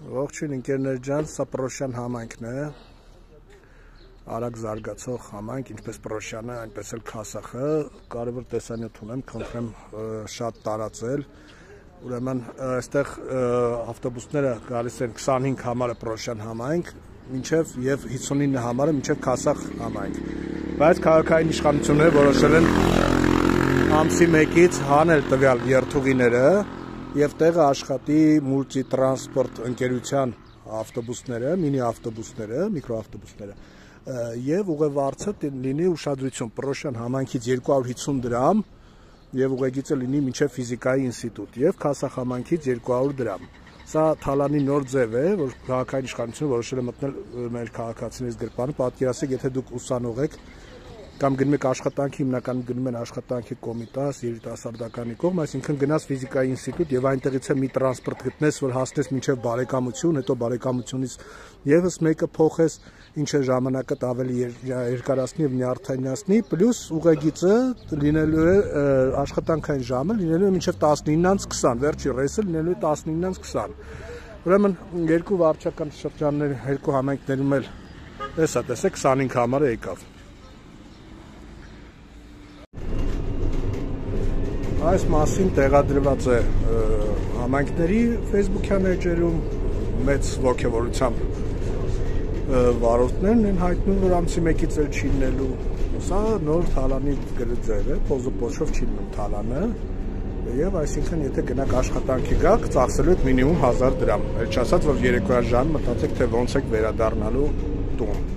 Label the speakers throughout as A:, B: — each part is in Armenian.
A: Ողջույն ընկերներ ջան, սա Պրոշյան համայնքն է, արագ զարգացող համայնք, ինչպես Պրոշյանը, այնպես էլ Քասախը, կարևոր տեսանյութ ունեմ, խնդրեմ շատ տարածել, ուրեմն այստեղ ավտոբուսները գալիս են 25 համարը Պրոշյան համայնք, մինչև և 59 համարը մինչև Քասախ համայնք, բայց քաղաքային իշխանությունները որոշել են ամսի 1-ից հանել տվյալ երթուղիները և տեղը աշխատի մուլտիտրանսպորտ ընկերության ավտոբուսները, մինի ավտոբուսները, միկրոավտոբուսները և ուղևորցը լինի ուշադրություն Պրոշյան համայնքից 250 դրամ և ուղեգիծը լինի մինչև ֆիզիկայի ինստիտուտ և Քասախ համայնքից 200 դրամ։ Սա թալանի նոր ձև է, որ քաղաքային իշխանությունը որոշել է մտնել մեր քաղաքացիներից գրպանը, պատկերացրեք, եթե դուք ուսանող եք կամ գնում եք աշխատանքի, հիմնականում գնում են աշխատանքի կոմիտաս, երիտասարդականի կողմ, այսինքն գնաս ֆիզիկայի ինստիտուտ եւ այնտեղից է մի տրանսպորտ գտնես, որ հասնես մինչեւ բարեկամություն, հետո բարեկամությունից եւս մեկը փոխես, ինչը ժամանակը ավելի երկարացնի եւ նյարդայնացնի, պլյուս ուղեգիծը լինելու է աշխատանքային ժամը լինելու է մինչեւ 19:20, վերջի ռեյսը լինելու է 19:20։ Ուրեմն երկու վարչական շրջաններ, երկու համայնքներում էլ տեսա, տեսեք 25 համարը եկավ։ Այս մասին տեղադրված է համայնքների Facebook-յան էջերում, մեծ ոգևորությամբ վարորդներն են հայտնում, որ ամսի 1-ից էլ չի լինելու։ Սա նոր թալանի ձև է, պոզոպոչով չի լինում թալանը, եւ այսինքն եթե գնաք աշխատանքի գաք, ծախսելու եք մինիմում 1000 դրամ։ Էլ չասած, որ երեկոյան ժամ մտածեք, թե ոնց եք վերադառնալու տուն։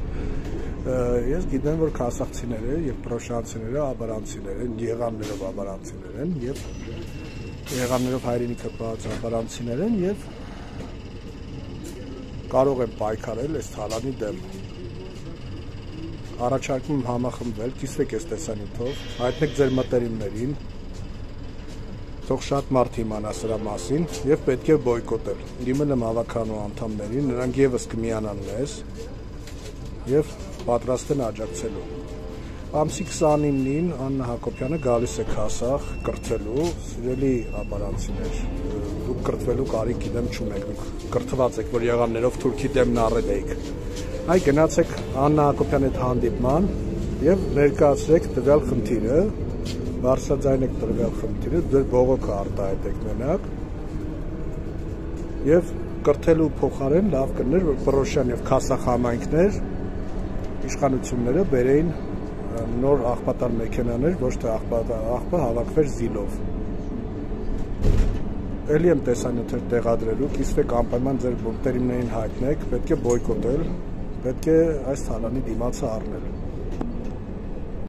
A: Ես գիտեմ, որ քասախցիները և պրոշյանցիները աբարանցիներ են, եղաններով աբարանցիներ են և եղաններով հայրենիքը պահած աբարանցիներ են և կարող են պայքարել այս թալանի դեմ։ Առաջարկում համախմբվել, կիսվեք այս տեսանյութով, հայտնեք ձեր մտերիմներին, թող շատ մարդ իմանա սրա մասին և պետք է բոյկոտել։ Դիմել եմ ավականու անդամներին, նրանք ևս կմիանան մեզ և պատրաստ են աջակցելու։ Ամսի 29-ին Աննա Հակոբյանը գալիս է Քասախ կրթվելու, սիրելի աբարանցիներ, դուք կրթվելու կարիք գիտեմ չունեք, դուք կրթված եք, որ եղաններով Թուրքի դեմն առել էիք։ Այ գնացեք Աննա Հակոբյանի հետ հանդիպման և ներկայացրեք տվյալ խնդիրը, բարձրաձայնեք տվյալ խնդիրը, ձեր բողոքը արտահայտեք մենակ և կրթելու փոխարեն լավ կներ, որ Պրոշյան և Քասախ համայնքներ իշխանությունները բերեին նոր աղբատար մեքենաներ, ոչ թե աղբը հավաքվեր զիլով։ Էլի եմ տեսանյութեր տեղադրելու, կիսվեք անպայման ձեր մտերիմներին հայտնեք, պետք է բոյկոտել, պետք է այս թալանի դիմացը առնել։